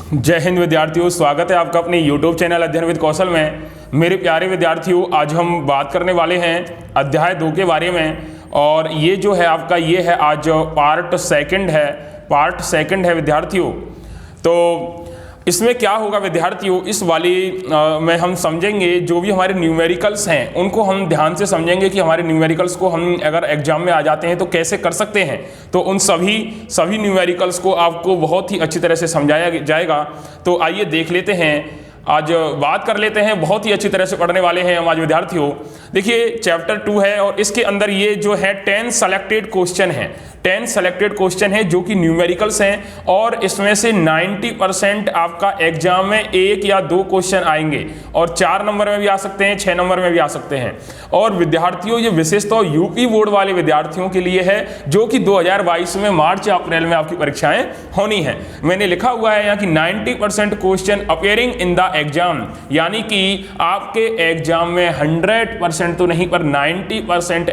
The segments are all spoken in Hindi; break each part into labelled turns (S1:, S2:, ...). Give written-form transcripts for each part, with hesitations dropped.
S1: जय हिंद विद्यार्थियों, स्वागत है आपका अपने YouTube चैनल अध्ययन विद कौशल में। मेरे प्यारे विद्यार्थियों, आज हम बात करने वाले हैं अध्याय 2 के बारे में। और ये जो है आपका ये है आज पार्ट सेकंड है विद्यार्थियों। तो इसमें क्या होगा विद्यार्थियों, इस वाली में हम समझेंगे जो भी हमारे न्यूमेरिकल्स हैं उनको हम ध्यान से समझेंगे कि हमारे न्यूमेरिकल्स को हम अगर एग्जाम में आ जाते हैं तो कैसे कर सकते हैं। तो उन सभी न्यूमेरिकल्स को आपको बहुत ही अच्छी तरह से समझाया जाएगा। तो आइए देख लेते हैं, आज बात कर लेते हैं। बहुत ही अच्छी तरह से पढ़ने वाले हैं हम आज विद्यार्थियों। देखिए चैप्टर 2 है और इसके अंदर ये जो है 10 सेलेक्टेड क्वेश्चन है। 10 सेलेक्टेड क्वेश्चन है जो कि न्यूमेरिकल्स हैं और इसमें से 90% आपका एग्जाम में 1 या 2 क्वेश्चन आएंगे और 4 नंबर में भी आ सकते हैं, 6 नंबर में भी आ सकते हैं। और विद्यार्थियों ये विशेषतः यूपी बोर्ड वाले विद्यार्थियों के लिए है जो कि 2022 में मार्च या अप्रैल में आपकी परीक्षाएं होनी है। मैंने लिखा हुआ है यहाँ कि 90% question appearing in the exam, यानी कि आपके एग्जाम में 100% तो नहीं पर 90%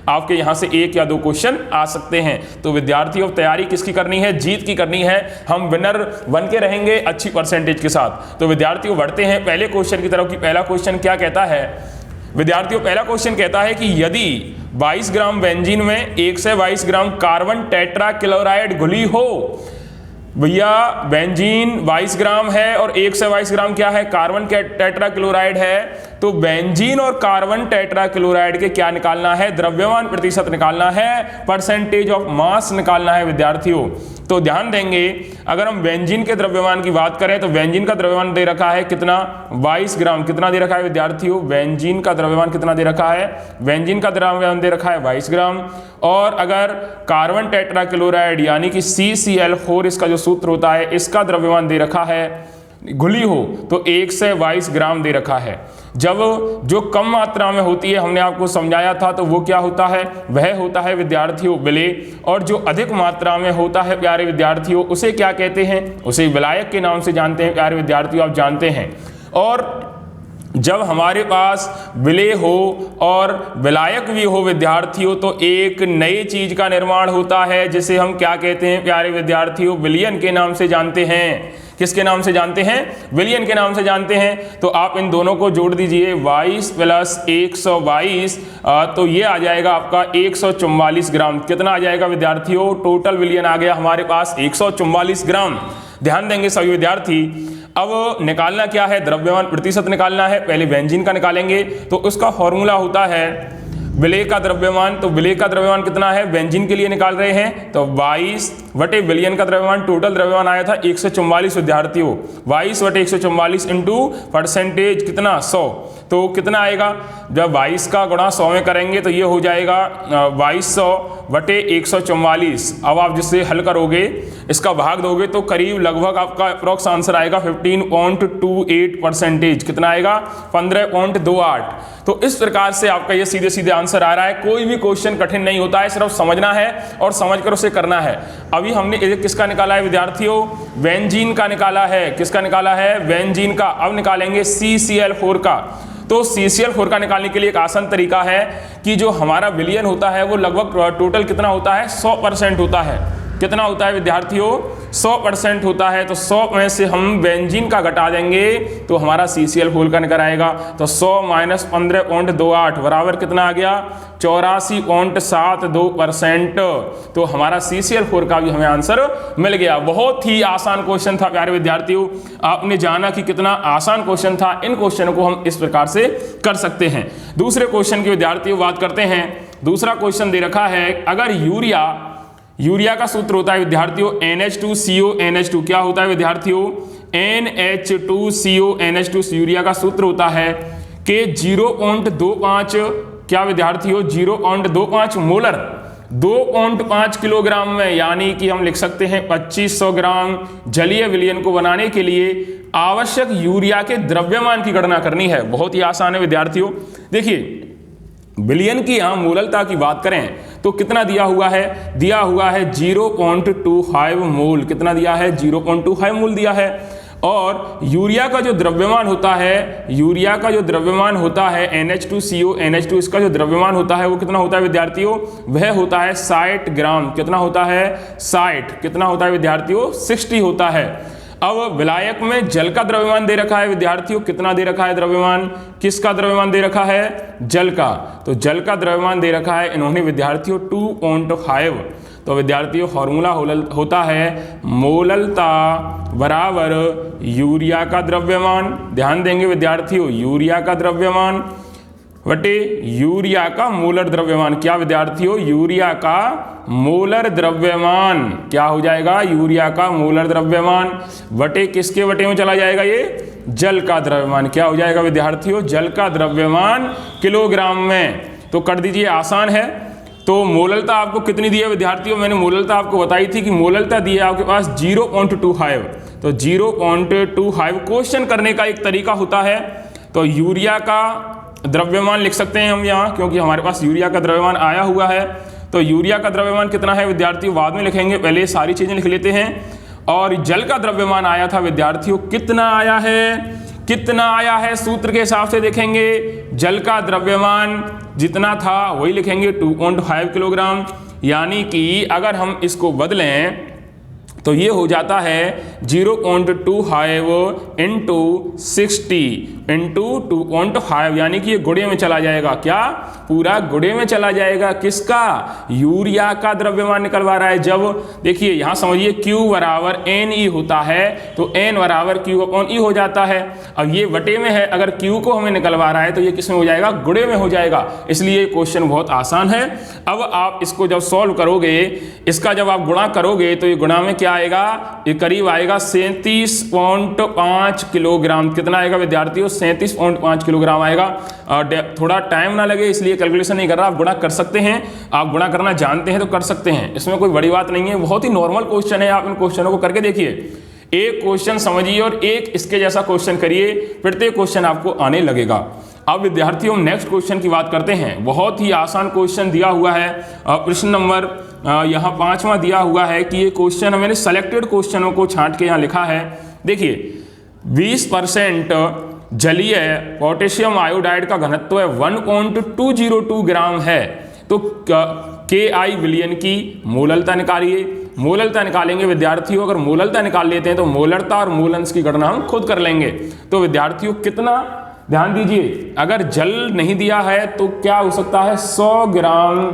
S1: आपके यहाँ से 1 या 2 क्वेश्चन आ सकते हैं। तो विद्यार्थियों तैयारी किसकी करनी है? जीत की करनी है। हम विनर बन के रहेंगे अच्छी परसेंटेज के साथ। तो विद्यार्थियों बढ़ते हैं पहले क्वेश्चन की तरफ। कि पहला क्वेश्चन क्या कहता है विद्यार्थियों? पहला क्वेश्चन कहता है कि यदि 22 ग्राम बेंजीन में 1 से 22 ग्राम कार्बन टेट्रा क्लोराइड घुली हो। भैया बेंजीन 22 ग्राम है और 1 से 22 ग्राम क्या है? कार्बन टेट्रा क्लोराइड है। तो बेंजीन और कार्बन टेट्रा क्लोराइड के क्या निकालना है? द्रव्यमान प्रतिशत निकालना है, परसेंटेज ऑफ मास निकालना है विद्यार्थियों। तो ध्यान देंगे, अगर हम बेंजीन के द्रव्यमान की बात करें तो बेंजीन का द्रव्यमान दे रखा है कितना? 22 ग्राम। कितना दे रखा है विद्यार्थियों? बेंजीन का द्रव्यमान कितना दे रखा है? बेंजीन का द्रव्यमान दे रखा है 22 ग्राम। और अगर कार्बन टेट्रा क्लोराइड यानी कि CCl4 इसका जो सूत्र होता है, इसका द्रव्यमान दे रखा है घुली हो तो 1 से 22 ग्राम दे रखा है। जब जो कम मात्रा में होती है, हमने आपको समझाया था, तो वो क्या होता है? वह होता है विद्यार्थियों विलेय। और जो अधिक मात्रा में होता है प्यारे विद्यार्थियों, उसे क्या कहते हैं? उसे विलायक के नाम से जानते हैं प्यारे विद्यार्थियों, आप जानते हैं। और जब हमारे पास विलेय हो और विलायक भी हो विद्यार्थियों, तो एक नई चीज का निर्माण होता है जिसे हम क्या कहते हैं प्यारे विद्यार्थियों? विलयन के नाम से जानते हैं। किसके नाम से जानते हैं? विलयन के नाम से जानते हैं। तो आप इन दोनों को जोड़ दीजिए, 22 + 122, तो ये आ जाएगा आपका 144 ग्राम। कितना आ जाएगा विद्यार्थियों? टोटल विलयन आ गया हमारे पास 144 ग्राम। ध्यान देंगे सभी विद्यार्थी। अब निकालना क्या है? द्रव्यमान प्रतिशत निकालना है। पहले बेंजीन का निकालेंगे तो उसका फॉर्मूला होता है विलेय का द्रव्यमान। तो विलेय का द्रव्यमान कितना है? बेंजीन के लिए निकाल रहे हैं तो 22 बटे विलयन का द्रव्यमान, टोटल द्रव्यमान आया था 144 विद्यार्थियों। 22 बटे 144 इंटू परसेंटेज कितना? 100। तो कितना आएगा? जब 22 का गुणा 100 में करेंगे तो ये हो जाएगा 2200 बटे 144। अब आप जिससे हल करोगे, इसका भाग दोगे तो करीब लगभग आपका अप्रोक्स आंसर आएगा 15.28%। कितना आएगा? 15.28। तो इस प्रकार से आपका ये सीधे सीधे आंसर आ रहा है। कोई भी क्वेश्चन कठिन नहीं होता है, सिर्फ समझना है और समझकर उसे करना है। अभी हमने किसका निकाला है विद्यार्थियों? बेंजीन का निकाला है। किसका निकाला है? बेंजीन का। अब निकालेंगे CCl4 का। तो CCl4 का निकालने के लिए एक आसान तरीका है कि जो हमारा विलयन होता है वो लगभग टोटल कितना होता है? 100% होता है। कितना होता है विद्यार्थियों? 100% होता है। तो 100 में से हम बेंजीन का घटा देंगे तो हमारा CCl4 का निकल आएगा। तो 100 - 15.28 बराबर कितना आ गया? 84.72%। तो हमारा CCl4 का भी हमें आंसर मिल गया। बहुत ही आसान क्वेश्चन था प्यारे विद्यार्थियों। आपने जाना कि कितना आसान क्वेश्चन था। इन क्वेश्चनों को हम इस प्रकार से कर सकते हैं। दूसरे क्वेश्चन की विद्यार्थियों बात करते हैं। दूसरा क्वेश्चन दे रखा है, अगर यूरिया का सूत्र होता है विद्यार्थियों NH2CONH2। क्या होता है विद्यार्थियों? NH2CONH2 यूरिया का सूत्र होता है कि 0.25 क्या विद्यार्थियों? 0.25 मोलर 2.5 किलोग्राम में, यानी कि हम लिख सकते हैं 2500 ग्राम जलीय विलयन को बनाने के लिए आवश्यक यूरिया के द्रव्यमान की गणना करनी है। बहुत ही आसान है विद्यार्थियों। देखिए विलयन की यहां मोललता की बात करें तो कितना दिया हुआ है? दिया हुआ है 0.25 मोल। कितना दिया है? 0.25 मोल दिया है। और यूरिया का जो द्रव्यमान होता है, NH2CONH2, इसका जो द्रव्यमान होता है वो कितना होता है विद्यार्थियों? वह होता है 60 ग्राम। कितना होता है? 60। कितना होता है विद्यार्थियों? 60 होता है। अब विलायक में जल का द्रव्यमान दे रखा है विद्यार्थियों, कितना दे रखा है द्रव्यमान, किसका द्रव्यमान दे रखा है, जल का। तो जल का द्रव्यमान दे रखा है इन्होंने विद्यार्थियों 2.5। तो विद्यार्थियों फॉर्मूला होता है मोललता बराबर यूरिया का द्रव्यमान, ध्यान देंगे विद्यार्थियों, यूरिया का द्रव्यमान बटे यूरिया का मोलर द्रव्यमान। क्या विद्यार्थियों, यूरिया का मोलर द्रव्यमान क्या हो जाएगा, यूरिया का मोलर द्रव्यमान बटे किसके बटे में चला जाएगा, ये जल का द्रव्यमान। क्या हो जाएगा विद्यार्थियों, जल का द्रव्यमान किलोग्राम में। तो कर दीजिए, आसान है। तो मोललता आपको कितनी दी है विद्यार्थियों, मैंने मोललता आपको बताई थी कि मोललता दी है आपके पास 0.25। तो 0.25 क्वेश्चन करने का एक तरीका होता है। तो यूरिया का द्रव्यमान लिख सकते हैं हम यहाँ, क्योंकि हमारे पास यूरिया का द्रव्यमान आया हुआ है। तो यूरिया का द्रव्यमान कितना है विद्यार्थियों बाद में लिखेंगे, पहले सारी चीजें लिख लेते हैं। और जल का द्रव्यमान आया था विद्यार्थियों, कितना आया है, कितना आया है, सूत्र के हिसाब से देखेंगे। जल का द्रव्यमान जितना था वही लिखेंगे 2.5 किलोग्राम। यानी कि अगर हम इसको बदलें तो ये हो जाता है 0.25 इंटू 60 इंटू 2.5, यानी कि ये गुणे में चला जाएगा। क्या, पूरा गुणे में चला जाएगा। किसका, यूरिया का द्रव्यमान निकलवा रहा है। जब देखिए यहाँ समझिए Q बराबर NE होता है तो N बराबर Q/E हो जाता है। अब ये बटे में है, अगर Q को हमें निकलवा रहा है तो ये किस में हो जाएगा, गुणे में हो जाएगा। इसलिए क्वेश्चन बहुत आसान है। अब आप इसको जब सॉल्व करोगे, इसका जब आप गुणा करोगे तो ये गुणा में क्या आएगा, ये करीब आएगा 37.5 किलोग्राम। कितना आएगा विद्यार्थियों, 37.5 किलोग्राम आएगा। थोड़ा टाइम ना लगे इसलिए कैलकुलेशन नहीं कर रहा, आप गुणा कर सकते हैं। आप गुणा करना जानते हैं तो कर सकते हैं, इसमें कोई बड़ी बात नहीं है, बहुत ही नॉर्मल क्वेश्चन है। आप इन क्वेश्चनों को करके देखिए, एक क्वेश्चन समझिए और एक इसके जैसा क्वेश्चन करिए, प्रत्येक क्वेश्चन आपको आने लगेगा। अब विद्यार्थियों नेक्स्ट क्वेश्चन की बात करते हैं। बहुत ही आसान क्वेश्चन दिया हुआ है, प्रश्न नंबर यहाँ 5वां दिया हुआ है कि ये क्वेश्चन मैंने सेलेक्टेड क्वेश्चनों को छांट के यहाँ लिखा है। देखिए 20% जलीय पोटेशियम आयोडाइड का घनत्व है 1.202 ग्राम है। तो KI विलियन की मोललता निकालिए। मोललता निकालेंगे विद्यार्थियों, अगर मोललता निकाल लेते हैं तो मोलरता और मोलंस की गणना हम खुद कर लेंगे। तो विद्यार्थियों कितना, ध्यान दीजिए, अगर जल नहीं दिया है तो क्या हो सकता है, 100 ग्राम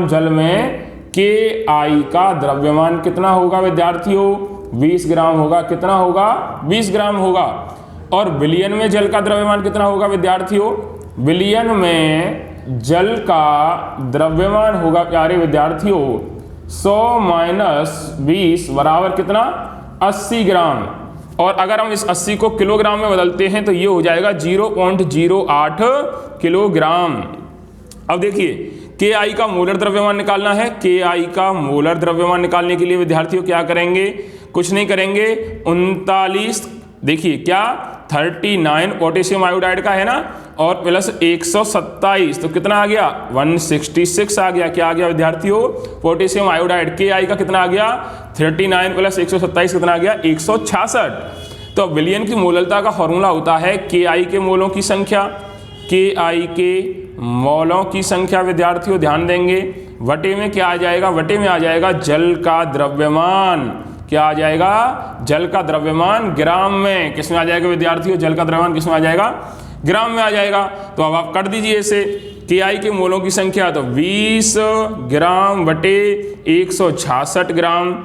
S1: जल में KI का द्रव्यमान कितना होगा विद्यार्थियों, 20 ग्राम होगा। कितना होगा, 20 ग्राम होगा। और विलियन में जल का द्रव्यमान कितना होगा विद्यार्थियों, विलियन में जल का द्रव्यमान होगा प्यारे विद्यार्थियों 100 माइनस 20 बराबर कितना, 80 ग्राम। और अगर हम इस 80 को किलोग्राम में बदलते हैं तो ये हो जाएगा 0.08 किलोग्राम। अब देखिए KI का मोलर द्रव्यमान निकालना है। KI का मोलर द्रव्यमान निकालने के लिए विद्यार्थियों क्या करेंगे, कुछ नहीं करेंगे, 39, देखिए क्या 39 पोटेशियम आयोडाइड का है ना, और प्लस 127 तो कितना आ गया, 166 आ गया। क्या आ गया विद्यार्थियों, पोटेशियम आयोडाइड KI का कितना आ गया, 39 प्लस 127 कितना आ गया, 166। तो विलियन की मोललता का फॉर्मूला होता है KI के मोलों की संख्या, KI के मोलों की संख्या विद्यार्थियों ध्यान देंगे, वटे में क्या आ जाएगा, वटे में आ जाएगा जल का द्रव्यमान। क्या आ जाएगा, जल का द्रव्यमान ग्राम में। किस में आ जाएगा विद्यार्थियों, जल का द्रव्यमान किस में आ जाएगा, ग्राम में आ जाएगा। तो अब आप कर दीजिए इसे, KI के मोलों की संख्या तो 20 ग्राम बटे 166 ग्राम,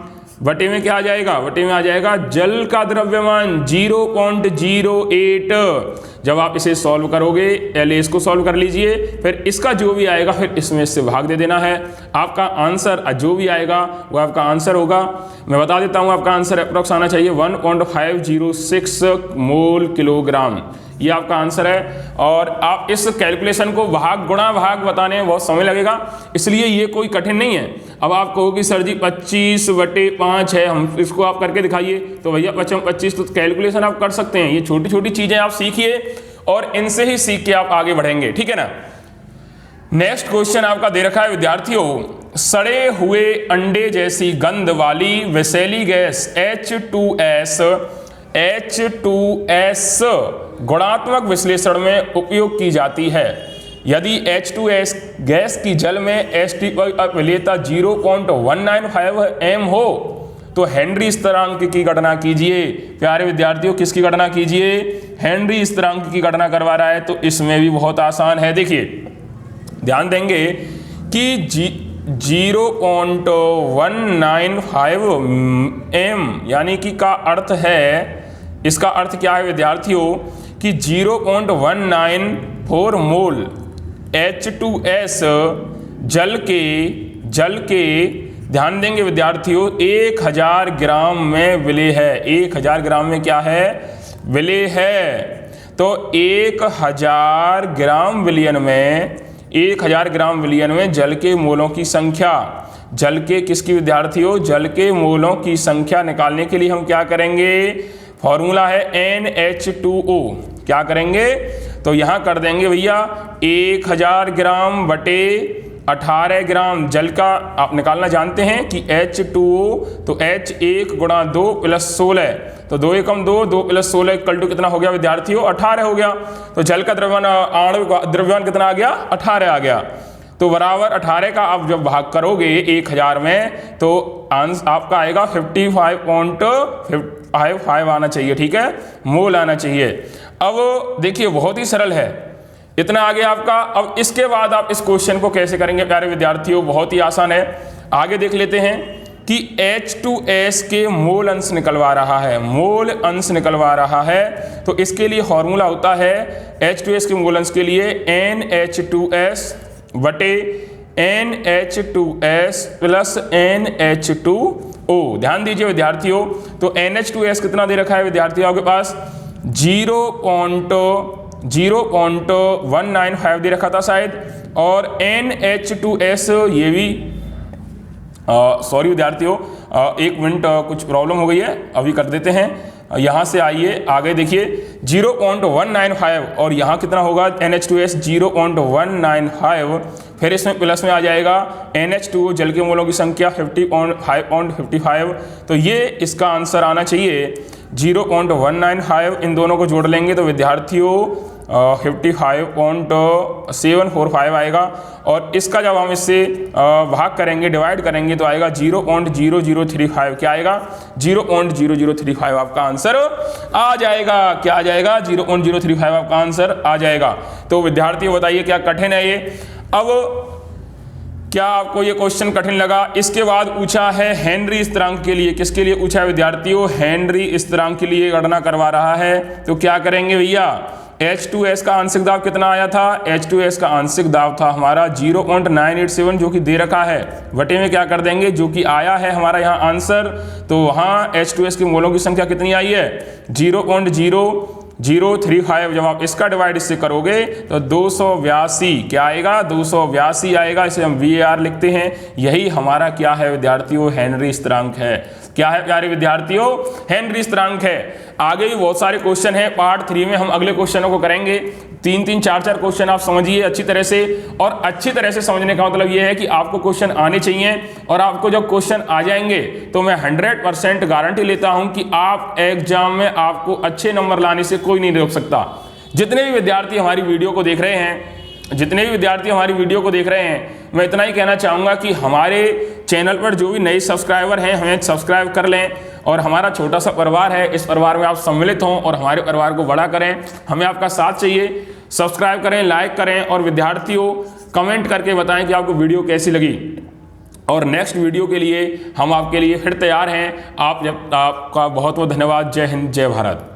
S1: वटे में क्या आ जाएगा, वटे में आ जाएगा जल का द्रव्यमान 0.08। जब आप इसे सॉल्व करोगे, पहले इसको सॉल्व कर लीजिए, फिर इसका जो भी आएगा फिर इसमें इससे भाग दे देना है। आपका आंसर जो भी आएगा वो आपका आंसर होगा। मैं बता देता हूँ, आपका आंसर अप्रोक्स आना चाहिए 1.506 मोल किलोग्राम, ये आपका आंसर है। और आप इस कैलकुलेशन को भाग गुणा भाग बताने में बहुत समय लगेगा, इसलिए ये कोई कठिन नहीं है। अब आप कहोगे सर जी 25/5 है, हम इसको आप करके दिखाइए, तो भैया 25 तो कैलकुलेशन आप कर सकते हैं। ये छोटी छोटी चीजें आप सीखिए और इनसे ही सीख के आप आगे बढ़ेंगे, ठीक है ना। नेक्स्ट क्वेश्चन आपका दे रखा है विद्यार्थियों, सड़े हुए अंडे जैसी गंध वाली विषैली गैस H2S गुणात्मक विश्लेषण में उपयोग की जाती है। यदि H2S गैस की जल में H2 अभिलेता 0.195 m हो तो हेनरी स्थिरांक की गणना कीजिए। प्यारे विद्यार्थियों, किसकी गणना कीजिए? हेनरी स्थिरांक की गणना करवा रहा है, तो इसमें भी बहुत आसान है। देखिए, ध्यान देंगे कि 0.195 m यानी कि का अर्थ है, इसका अर्थ क्या है विद्यार्थियों कि 0.194 मोल H2S जल के ध्यान देंगे विद्यार्थियों 1000 ग्राम में विलेय है। 1000 ग्राम में क्या है? विलेय है। तो 1000 ग्राम विलयन में 1000 ग्राम विलयन में जल के मोलों की संख्या, जल के किसकी विद्यार्थियों? जल के मोलों की संख्या निकालने के लिए हम क्या करेंगे? फॉर्मूला है NH2O। क्या करेंगे? तो यहां कर देंगे भैया 1000 ग्राम बटे 18 ग्राम जल का आप निकालना जानते हैं कि H2O, तो H1 गुणा 2 प्लस 16, तो 2 एकम 2, 2 प्लस 16 इक्वल टू कितना हो गया विद्यार्थियों? 18 हो गया। तो जल का द्रव्यमान कितना आ गया? 18 आ गया। तो बराबर 18 का आप जब भाग करोगे 1000 में, तो आंसर आपका आएगा 55.55 आना चाहिए। ठीक है, मोल आना चाहिए। अब देखिए, बहुत ही सरल है, इतना आगे आपका। अब इसके बाद आप इस क्वेश्चन को कैसे करेंगे प्यारे विद्यार्थियों? बहुत ही आसान है। आगे देख लेते हैं कि H2S के मोल अंश निकलवा रहा है, मोल अंश निकलवा रहा है। तो इसके लिए फॉर्मूला होता है H2S के मोल अंश के लिए NH2S बटे NH2S प्लस NH2O। ध्यान दीजिए विद्यार्थियों, तो NH2S कितना दे रखा है विद्यार्थियों आपके पास? 0.195 दे रखा था शायद, और NH2S ये भी सॉरी विद्यार्थियों, एक मिनट, कुछ प्रॉब्लम हो गई है, अभी कर देते हैं। यहाँ से आइए आगे देखिए, 0.195 और यहाँ कितना होगा? NH2S 0.195, फिर इसमें प्लस में आ जाएगा NH2O जल के मोलों की संख्या 50.55। तो ये इसका आंसर आना चाहिए 0.195। इन दोनों को जोड़ लेंगे तो विद्यार्थियों 55.745 आएगा, और इसका जब हम इससे भाग करेंगे, डिवाइड करेंगे, तो आएगा 0.0035। क्या आएगा? 0.0035 आपका आंसर आ जाएगा। क्या आ जाएगा? 0.035 आपका आंसर आ जाएगा। तो विद्यार्थियों बताइए क्या कठिन है ये? अब क्या आपको ये क्वेश्चन कठिन लगा? इसके बाद पूछा है हेनरी स्थिरांक के लिए। किसके लिए पूछा है विद्यार्थियों? हेनरी स्थिरांक के लिए गणना करवा रहा है। तो क्या करेंगे भैया? H2S का आंशिक दाब कितना आया था? H2S का आंशिक दाब था हमारा 0.987 जो कि दे रखा है, बटे में क्या कर देंगे जो कि आया है हमारा यहाँ आंसर। तो वहाँ H2S के मोलों की संख्या कितनी आई है? 0.0035। जब आप इसका डिवाइड इससे करोगे तो 282 क्या आएगा? 282 आएगा। इसे हम VAR लिखते हैं। यही हमारा क्या है विद्यार्थियों? हेनरी स्थिरांक है। क्या है प्यारे विद्यार्थियों? हेनरी स्थिरांक है। आगे भी बहुत सारे क्वेश्चन हैं, पार्ट 3 में हम अगले क्वेश्चनों को करेंगे। 3-3, 4-4 क्वेश्चन आप समझिए अच्छी तरह से। और अच्छी तरह से समझने का मतलब ये है कि आपको क्वेश्चन आने चाहिए, और आपको जब क्वेश्चन आ जाएंगे तो मैं 100% गारंटी लेता हूं कि आप एग्जाम में आपको अच्छे नंबर लाने से कोई नहीं रोक सकता। जितने भी विद्यार्थी हमारी वीडियो को देख रहे हैं, मैं इतना ही कहना चाहूँगा कि हमारे चैनल पर जो भी नए सब्सक्राइबर हैं, हमें सब्सक्राइब कर लें, और हमारा छोटा सा परिवार है, इस परिवार में आप सम्मिलित हों और हमारे परिवार को बड़ा करें। हमें आपका साथ चाहिए। सब्सक्राइब करें, लाइक करें, और विद्यार्थियों कमेंट करके बताएं कि आपको वीडियो कैसी लगी। और नेक्स्ट वीडियो के लिए हम आपके लिए फिर तैयार हैं। आपका बहुत बहुत धन्यवाद। जय हिंद, जय भारत।